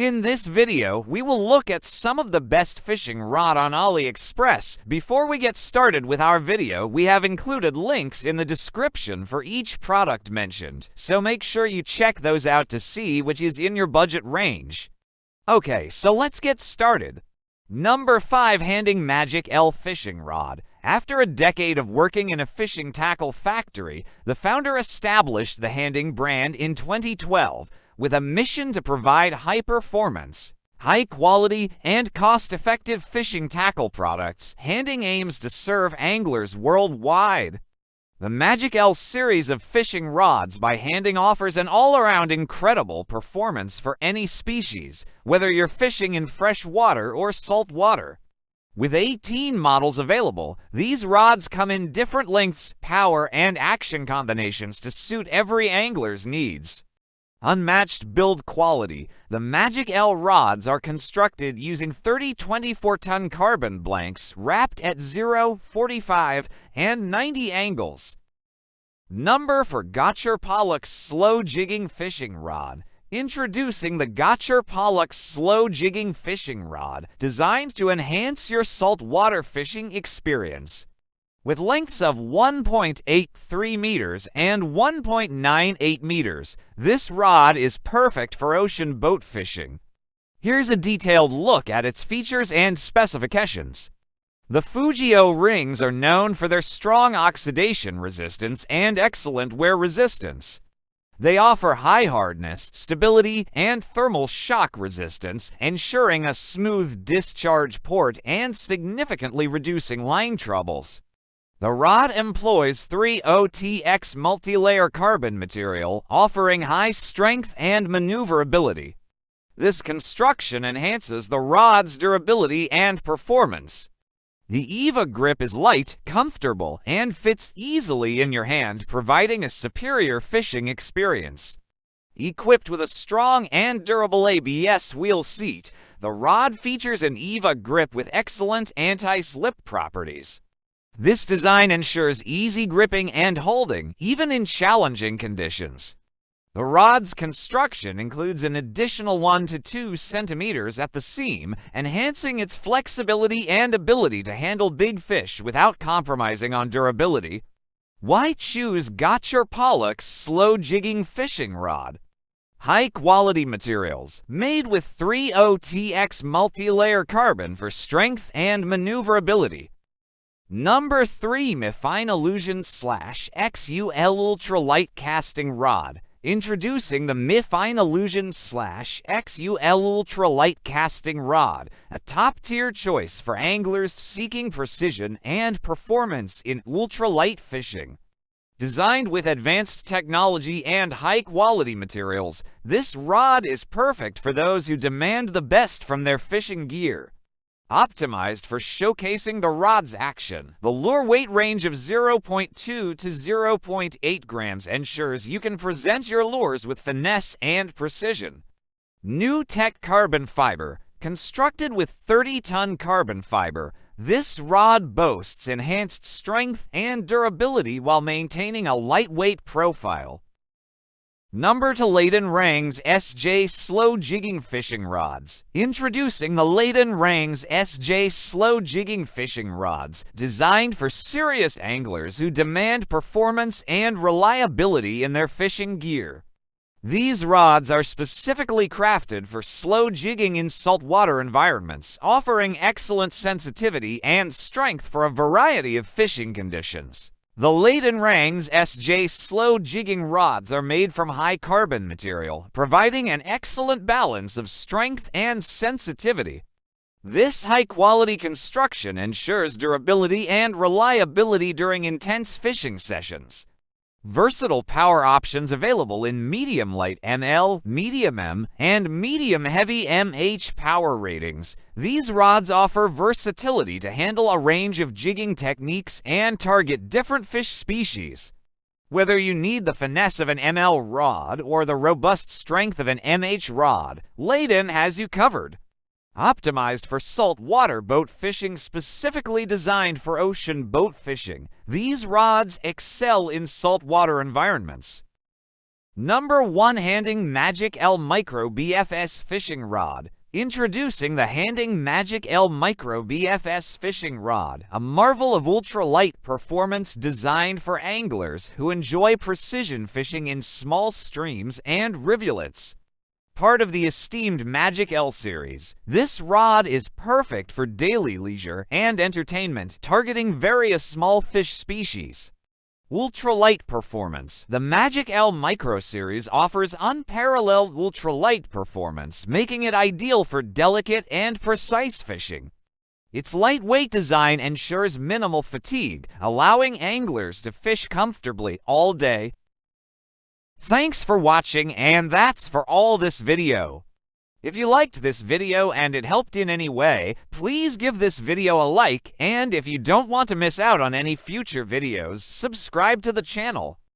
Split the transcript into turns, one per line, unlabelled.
In this video, we will look at some of the best fishing rod on AliExpress. Before we get started with our video, we have included links in the description for each product mentioned, so make sure you check those out to see which is in your budget range. Okay, so let's get started. Number 5. Handing Magic L Fishing Rod. After a decade of working in a fishing tackle factory, the founder established the Handing brand in 2012 with a mission to provide high-performance, high-quality, and cost-effective fishing tackle products. Handing aims to serve anglers worldwide. The Magic L series of fishing rods by Handing offers an all-around incredible performance for any species, whether you're fishing in fresh water or salt water. With 18 models available, these rods come in different lengths, power, and action combinations to suit every angler's needs. Unmatched build quality. The Magic L rods are constructed using 30 24-ton carbon blanks wrapped at 0, 45, and 90 angles. Number for Garcher Pollock's Slow Jigging Fishing Rod. Introducing the Garcher Pollock Slow Jigging Fishing Rod, designed to enhance your saltwater fishing experience. With lengths of 1.83 meters and 1.98 meters, this rod is perfect for ocean boat fishing. Here's a detailed look at its features and specifications. The Fujio rings are known for their strong oxidation resistance and excellent wear resistance. They offer high hardness, stability, and thermal shock resistance, ensuring a smooth discharge port and significantly reducing line troubles. The rod employs 3OTX multi-layer carbon material, offering high strength and maneuverability. This construction enhances the rod's durability and performance. The EVA grip is light, comfortable, and fits easily in your hand, providing a superior fishing experience. Equipped with a strong and durable ABS wheel seat, the rod features an EVA grip with excellent anti-slip properties. This design ensures easy gripping and holding, even in challenging conditions. The rod's construction includes an additional 1 to 2 centimeters at the seam, enhancing its flexibility and ability to handle big fish without compromising on durability. Why choose Garcher Pollock's Slow Jigging Fishing Rod? High-quality materials, made with 3OTX multi-layer carbon for strength and maneuverability. Number 3. Meine Illusion /XUL Ultralight Casting Rod. Introducing the Meine Illusion /XUL Ultralight Casting Rod, a top-tier choice for anglers seeking precision and performance in ultralight fishing. Designed with advanced technology and high-quality materials, this rod is perfect for those who demand the best from their fishing gear. Optimized for showcasing the rod's action, the lure weight range of 0.2 to 0.8 grams ensures you can present your lures with finesse and precision. New Tech Carbon Fiber. Constructed with 30-ton carbon fiber, this rod boasts enhanced strength and durability while maintaining a lightweight profile. Number 2. Leaden Rangs SJ Slow Jigging Fishing Rods. Introducing the Leaden Rangs SJ Slow Jigging Fishing Rods, designed for serious anglers who demand performance and reliability in their fishing gear. These rods are specifically crafted for slow jigging in saltwater environments, offering excellent sensitivity and strength for a variety of fishing conditions. The Leaden Rangs SJ Slow Jigging Rods are made from high carbon material, providing an excellent balance of strength and sensitivity. This high-quality construction ensures durability and reliability during intense fishing sessions. Versatile power options available in medium light ML, medium M, and medium heavy MH power ratings. These rods offer versatility to handle a range of jigging techniques and target different fish species. Whether you need the finesse of an ML rod or the robust strength of an MH rod, Leaden has you covered. Optimized for saltwater boat fishing, specifically designed for ocean boat fishing, these rods excel in saltwater environments. Number 1. Handing Magic L Micro BFS Fishing Rod. Introducing the Handing Magic L Micro BFS Fishing Rod, a marvel of ultralight performance designed for anglers who enjoy precision fishing in small streams and rivulets. Part of the esteemed Magic L series, this rod is perfect for daily leisure and entertainment, targeting various small fish species. Ultralight performance. The Magic L Micro series offers unparalleled ultralight performance, making it ideal for delicate and precise fishing. Its lightweight design ensures minimal fatigue, allowing anglers to fish comfortably all day. Thanks for watching, and that's for all this video. If you liked this video and it helped in any way, please give this video a like, and if you don't want to miss out on any future videos, subscribe to the channel.